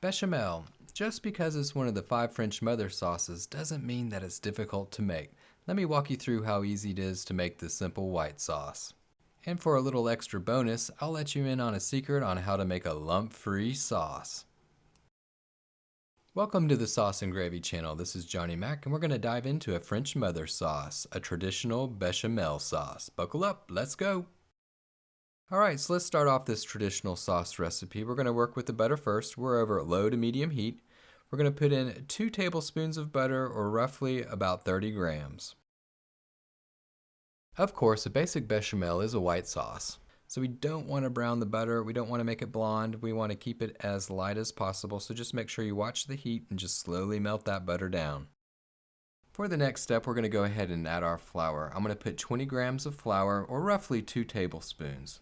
Bechamel. Just because it's one of the 5 French mother sauces doesn't mean that it's difficult to make. Let me walk you through how easy it is to make this simple white sauce. And for a little extra bonus, I'll let you in on a secret on how to make a lump-free sauce. Welcome to the Sauce and Gravy channel. This is Johnny Mac, and we're going to dive into a French mother sauce, a traditional bechamel sauce. Buckle up, let's go! Alright, so let's start off this traditional sauce recipe. We're going to work with the butter first. We're over at low to medium heat. We're going to put in 2 tablespoons of butter, or roughly about 30 grams. Of course, a basic bechamel is a white sauce. So we don't want to brown the butter, we don't want to make it blonde, we want to keep it as light as possible, so just make sure you watch the heat and just slowly melt that butter down. For the next step, we're going to go ahead and add our flour. I'm going to put 20 grams of flour, or roughly 2 tablespoons.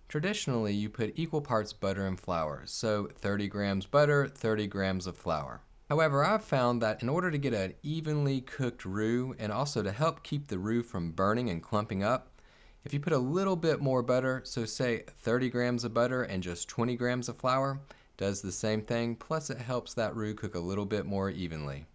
Traditionally, you put equal parts butter and flour, so 30 grams butter, 30 grams of flour. However, I've found that in order to get an evenly cooked roux, and also to help keep the roux from burning and clumping up, if you put a little bit more butter, so say 30 grams of butter and just 20 grams of flour, does the same thing, plus it helps that roux cook a little bit more evenly.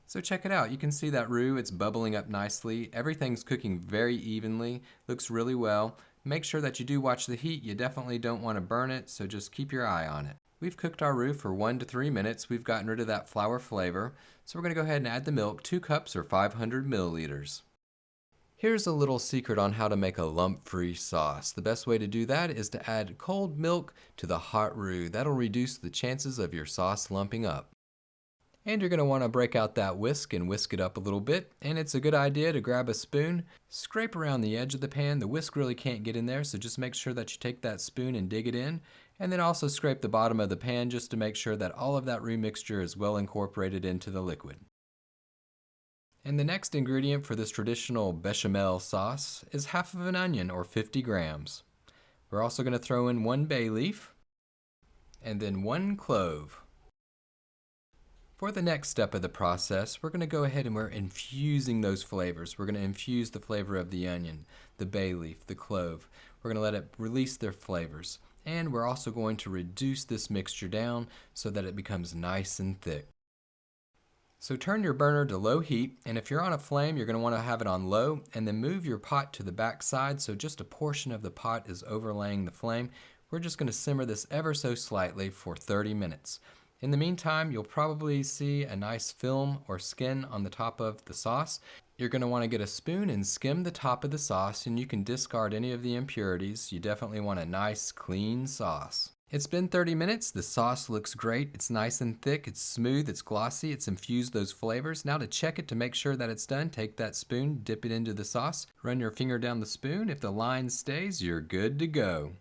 So check it out, you can see that roux, it's bubbling up nicely, everything's cooking very evenly, looks really well. Make sure that you do watch the heat, you definitely don't want to burn it, so just keep your eye on it. We've cooked our roux for 1 to 3 minutes, we've gotten rid of that flour flavor, so we're going to go ahead and add the milk, 2 cups or 500 milliliters. Here's a little secret on how to make a lump-free sauce. The best way to do that is to add cold milk to the hot roux. That'll reduce the chances of your sauce lumping up. And you're going to want to break out that whisk and whisk it up a little bit. And it's a good idea to grab a spoon, scrape around the edge of the pan. The whisk really can't get in there, so just make sure that you take that spoon and dig it in. And then also scrape the bottom of the pan just to make sure that all of that roux mixture is well incorporated into the liquid. And the next ingredient for this traditional bechamel sauce is half of an onion, or 50 grams. We're also going to throw in 1 bay leaf and then 1 clove. For the next step of the process, we're going to go ahead and we're infusing those flavors. We're going to infuse the flavor of the onion, the bay leaf, the clove. We're going to let it release their flavors. And we're also going to reduce this mixture down so that it becomes nice and thick. So turn your burner to low heat, and if you're on a flame, you're going to want to have it on low, and then move your pot to the back side so just a portion of the pot is overlaying the flame. We're just going to simmer this ever so slightly for 30 minutes. In the meantime, you'll probably see a nice film or skin on the top of the sauce. You're going to want to get a spoon and skim the top of the sauce, and you can discard any of the impurities. You definitely want a nice, clean sauce. It's been 30 minutes, the sauce looks great, it's nice and thick, it's smooth, it's glossy, it's infused those flavors. Now to check it to make sure that it's done, take that spoon, dip it into the sauce, run your finger down the spoon. If the line stays, you're good to go.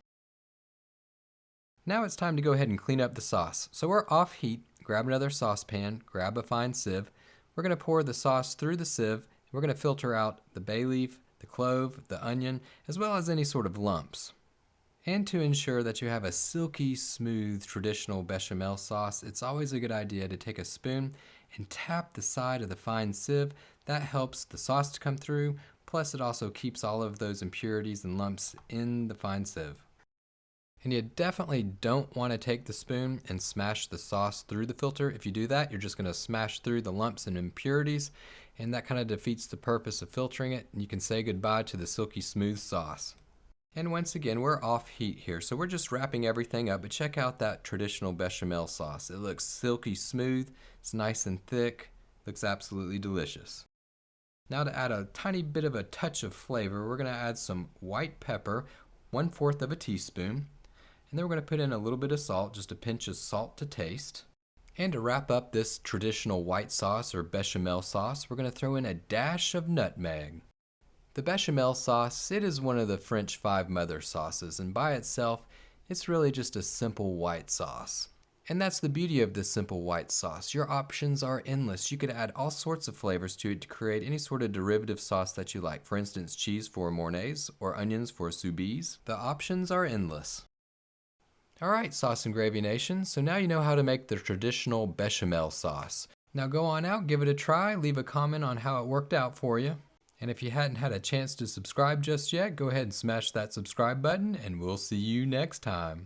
Now it's time to go ahead and clean up the sauce. So we're off heat, grab another saucepan, grab a fine sieve. We're going to pour the sauce through the sieve. We're going to filter out the bay leaf, the clove, the onion, as well as any sort of lumps. And to ensure that you have a silky smooth traditional bechamel sauce, it's always a good idea to take a spoon and tap the side of the fine sieve. That helps the sauce to come through, plus it also keeps all of those impurities and lumps in the fine sieve. And you definitely don't want to take the spoon and smash the sauce through the filter. If you do that, you're just going to smash through the lumps and impurities, and that kind of defeats the purpose of filtering it, and you can say goodbye to the silky smooth sauce. And once again, we're off heat here, so we're just wrapping everything up, but check out that traditional bechamel sauce. It looks silky smooth, it's nice and thick, looks absolutely delicious. Now to add a tiny bit of a touch of flavor, we're going to add some white pepper, 1/4 of a teaspoon, and then we're going to put in a little bit of salt, just a pinch of salt to taste. And to wrap up this traditional white sauce or bechamel sauce, we're going to throw in a dash of nutmeg. The bechamel sauce, it is one of the French 5 mother sauces, and by itself, it's really just a simple white sauce. And that's the beauty of this simple white sauce. Your options are endless. You could add all sorts of flavors to it to create any sort of derivative sauce that you like. For instance, cheese for mornayse or onions for soubise. The options are endless. Alright, Sauce and Gravy Nation, so now you know how to make the traditional bechamel sauce. Now go on out, give it a try, leave a comment on how it worked out for you. And if you hadn't had a chance to subscribe just yet, go ahead and smash that subscribe button, and we'll see you next time.